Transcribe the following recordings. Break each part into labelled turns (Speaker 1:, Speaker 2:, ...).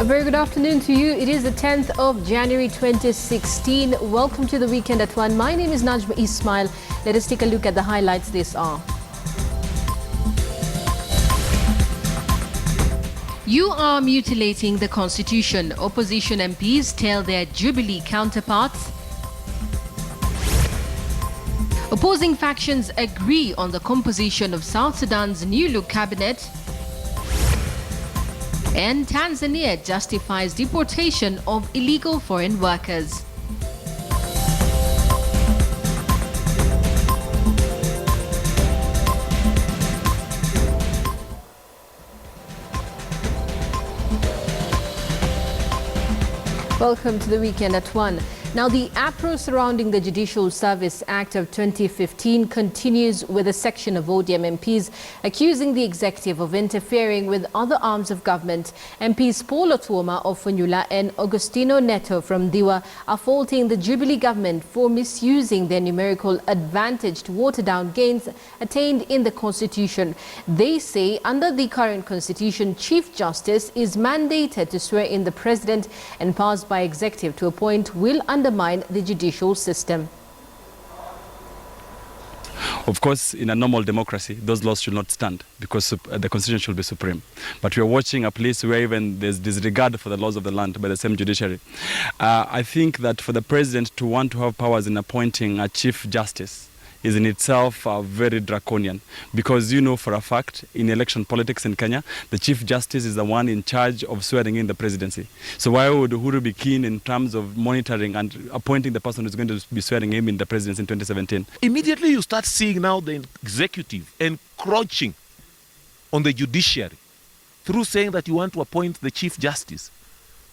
Speaker 1: A very good afternoon to you. It is the 10th of January 2016. Welcome to the Weekend at 1. My name is Najma Ismail. Let us take a look at the highlights this hour. You are mutilating the Constitution. Opposition MPs tell their Jubilee counterparts. Opposing factions agree on the composition of South Sudan's new-look cabinet. And Tanzania justifies deportation of illegal foreign workers. Welcome to the Weekend at 1. Now, the uproar surrounding the Judicial Service Act of 2015 continues, with a section of ODM MPs accusing the executive of interfering with other arms of government. MPs Paul Otuoma of Funyula and Agustino Neto from Diwa are faulting the Jubilee government for misusing their numerical advantage to water down gains attained in the Constitution. They say under the current Constitution, Chief Justice is mandated to swear in the President, and powers by executive to appoint will undermine the judicial system.
Speaker 2: Of course, in a normal democracy, those laws should not stand because the Constitution should be supreme. But we are watching a place where even there's disregard for the laws of the land by the same judiciary. I think that for the President to want to have powers in appointing a Chief Justice is in itself very draconian, because you know for a fact in election politics in Kenya, the Chief Justice is the one in charge of swearing in the presidency. So why would Uhuru be keen in terms of monitoring and appointing the person who's going to be swearing him in the presidency in 2017?
Speaker 3: Immediately you start seeing now the executive encroaching on the judiciary through saying that you want to appoint the Chief Justice,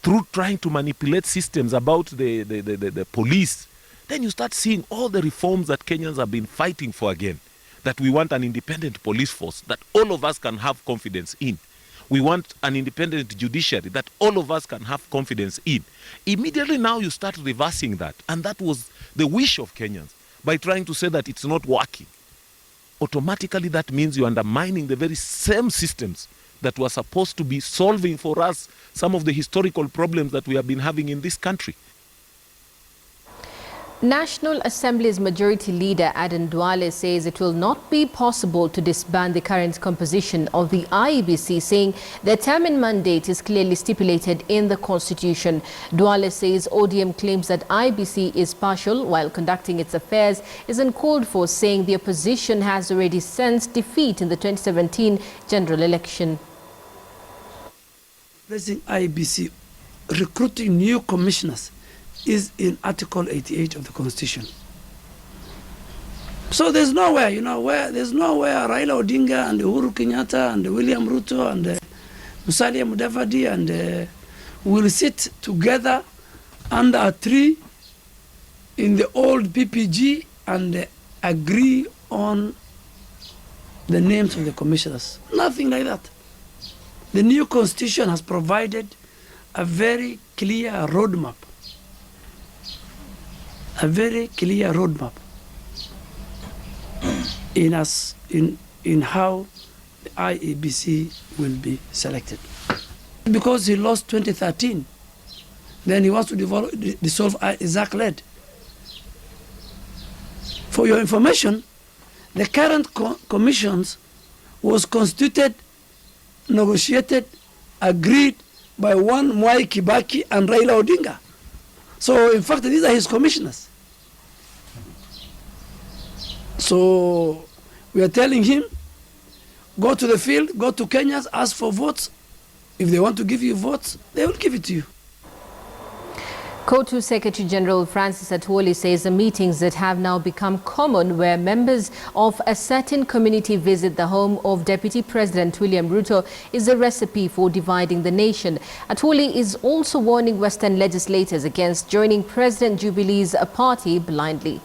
Speaker 3: through trying to manipulate systems about the police. Then you start seeing all the reforms that Kenyans have been fighting for again. That we want an independent police force that all of us can have confidence in. We want an independent judiciary that all of us can have confidence in. Immediately now you start reversing that. And that was the wish of Kenyans. By trying to say that it's not working. Automatically that means you're undermining the very same systems that were supposed to be solving for us some of the historical problems that we have been having in this country.
Speaker 1: National Assembly's Majority Leader Aden Duale says it will not be possible to disband the current composition of the IEBC, saying their term and mandate is clearly stipulated in the Constitution. Duale says ODM claims that IEBC is partial while conducting its affairs is uncalled for, saying the opposition has already sensed defeat in the 2017 general election.
Speaker 4: Raising IEBC, recruiting new commissioners is in Article 88 of the Constitution. So there's nowhere, there's nowhere Raila Odinga and Uhuru Kenyatta and William Ruto and Musalia Mudavadi and will sit together under a tree in the old PPG and agree on the names of the commissioners. Nothing like that. The new Constitution has provided a very clear roadmap. A very clear roadmap in how the IEBC will be selected. Because he lost 2013, then he wants to dissolve Isaac-led. For your information, the current commissions was constituted, negotiated, agreed by one Mwai Kibaki and Raila Odinga. So, in fact, these are his commissioners. So, we are telling him, go to the field, go to Kenyans, ask for votes. If they want to give you votes, they will give it to you.
Speaker 1: COTU Secretary General Francis Atwoli says the meetings that have now become common, where members of a certain community visit the home of Deputy President William Ruto, is a recipe for dividing the nation. Atwoli is also warning Western legislators against joining President Jubilee's party blindly.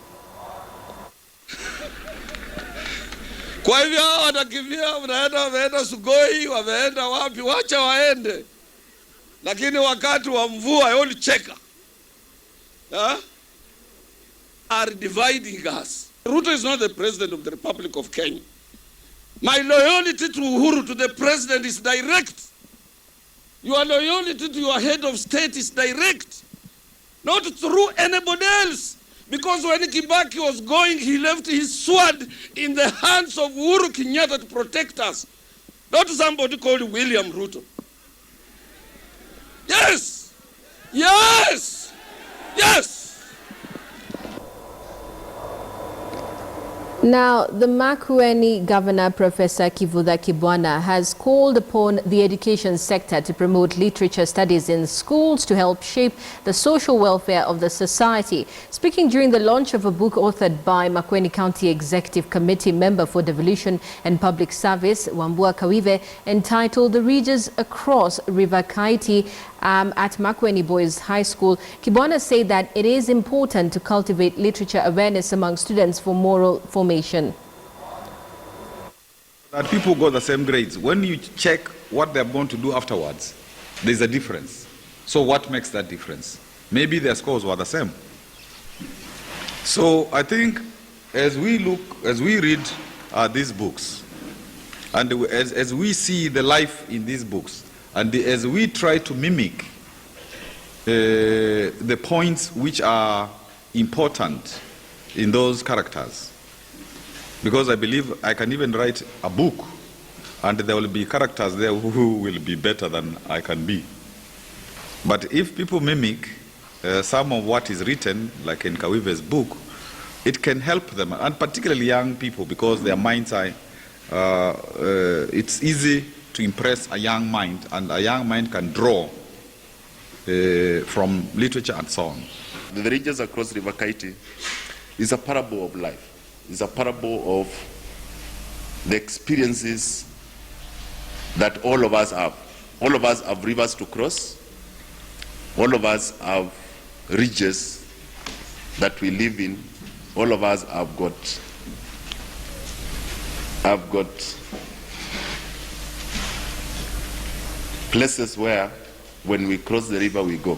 Speaker 5: Kwa hivyo wanakimbia, wameenda Sugoi, wameenda wapi, wacha waende. Lakini wakati wa mvua yoni cheka. Are dividing us. Ruto is not the president of the Republic of Kenya. My loyalty to Uhuru, to the president, is direct. Your loyalty to your head of state is direct, not through anybody else. Because when Kibaki was going, he left his sword in the hands of Uhuru Kenyatta to protect us, not somebody called William Ruto. Yes! Yes! Yes!
Speaker 1: Now, the Makueni Governor, Professor Kivutha Kibwana, has called upon the education sector to promote literature studies in schools to help shape the social welfare of the society. Speaking during the launch of a book authored by Makueni County Executive Committee member for Devolution and Public Service, Wambua Kawive, entitled The Regions Across River Kaiti, at Makueni Boys High School, Kibwana said that it is important to cultivate literature awareness among students for moral formation.
Speaker 6: That people got the same grades. When you check what they're going to do afterwards, there's a difference. So what makes that difference? Maybe their scores were the same. So I think as we read these books, and as we see the life in these books, and as we try to mimic the points which are important in those characters, because I believe I can even write a book and there will be characters there who will be better than I can be. But if people mimic some of what is written, like in Kawive's book, it can help them, and particularly young people, because their minds are, it's easy to impress a young mind, and a young mind can draw from literature and so on.
Speaker 7: The Regions Across River Kaiti is a parable of life. It's a parable of the experiences that all of us have. All of us have rivers to cross. All of us have ridges that we live in. All of us have got places where, when we cross the river, we go.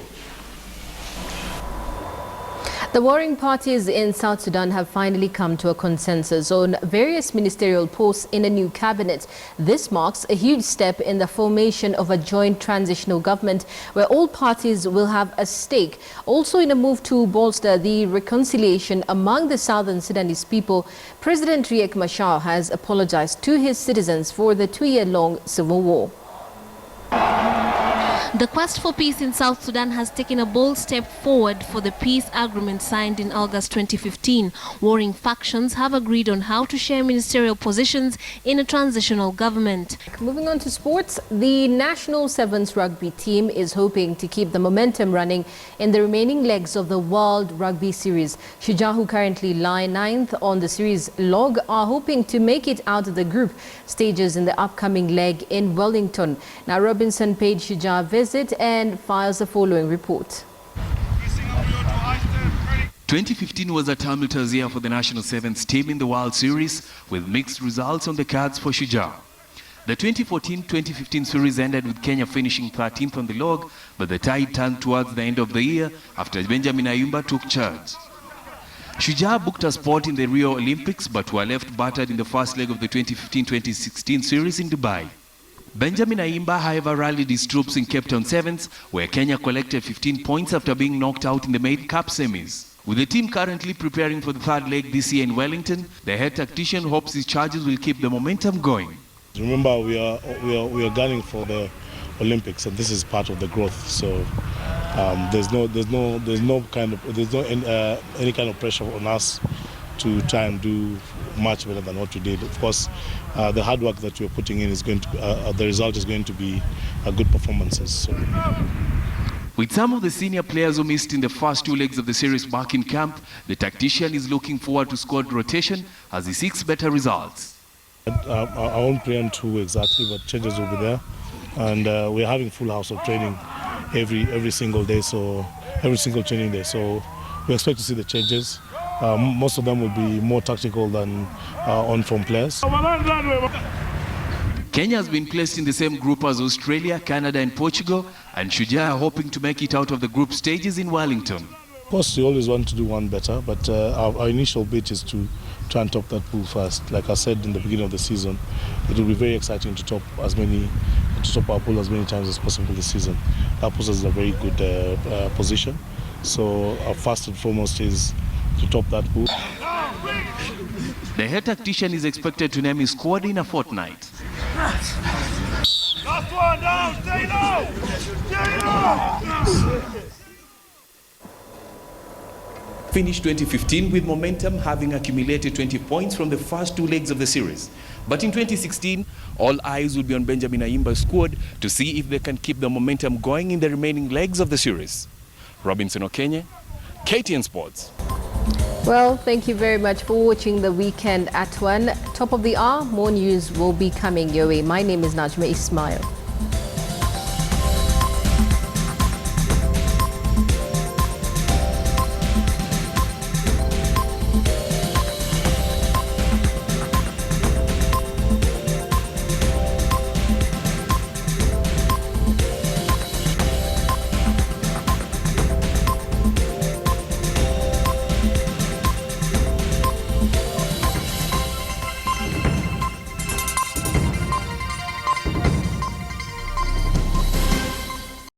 Speaker 1: The warring parties in South Sudan have finally come to a consensus on various ministerial posts in a new cabinet. This marks a huge step in the formation of a joint transitional government where all parties will have a stake. Also in a move to bolster the reconciliation among the southern Sudanese people, President Riek Machar has apologized to his citizens for the 2-year-long civil war.
Speaker 8: The quest for peace in South Sudan has taken a bold step forward for the peace agreement signed in August 2015. Warring factions have agreed on how to share ministerial positions in a transitional government.
Speaker 1: Moving on to sports, the national sevens rugby team is hoping to keep the momentum running in the remaining legs of the World Rugby Series. Shujaa, who currently lie 9th on the series log, are hoping to make it out of the group stages in the upcoming leg in Wellington. Now, Robinson paid Shujaa visit and files the following report.
Speaker 9: 2015 was a tumultuous year for the national sevens team in the World Series, with mixed results on the cards for Shujaa. The 2014-2015 series ended with Kenya finishing 13th on the log, but the tide turned towards the end of the year after Benjamin Ayimba took charge. Shujaa booked a spot in the Rio Olympics, but were left battered in the first leg of the 2015-2016 series in Dubai. Benjamin Ayimba, however, rallied his troops in Cape Town Sevens, where Kenya collected 15 points after being knocked out in the main cup semis. With the team currently preparing for the third leg this year in Wellington, the head tactician hopes his charges will keep the momentum going.
Speaker 10: Remember, we are gunning for the Olympics, and this is part of the growth. So there's no any kind of pressure on us to try and do much better than what we did. Of course, the hard work that we're putting in is going to the result is going to be good performances. So.
Speaker 9: With some of the senior players who missed in the first 2 legs of the series back in camp, the tactician is looking forward to squad rotation as he seeks better results.
Speaker 10: I won't preempt who exactly, but changes will be there, and we're having full house of training every single day, so every single training day. So we expect to see the changes. Most of them will be more tactical than on-form players.
Speaker 9: Kenya has been placed in the same group as Australia, Canada and Portugal, and Shujaa are hoping to make it out of the group stages in Wellington.
Speaker 10: Of course, we always want to do one better, but our initial bit is to try and top that pool first. Like I said in the beginning of the season, it will be very exciting to top as many to top our pool as many times as possible this season. That puts us in a very good position. So our first and foremost is to top that pool.
Speaker 9: The head tactician is expected to name his squad in a fortnight.
Speaker 11: Last one down, stay low! Stay low!
Speaker 12: Finished 2015 with momentum, having accumulated 20 points from the first 2 legs of the series. But in 2016, all eyes will be on Benjamin Ayimba's squad to see if they can keep the momentum going in the remaining legs of the series. Robinson Okenye, KTN Sports.
Speaker 1: Well, thank you very much for watching the Weekend at 1. Top of the hour, more news will be coming your way. My name is Najma Ismail.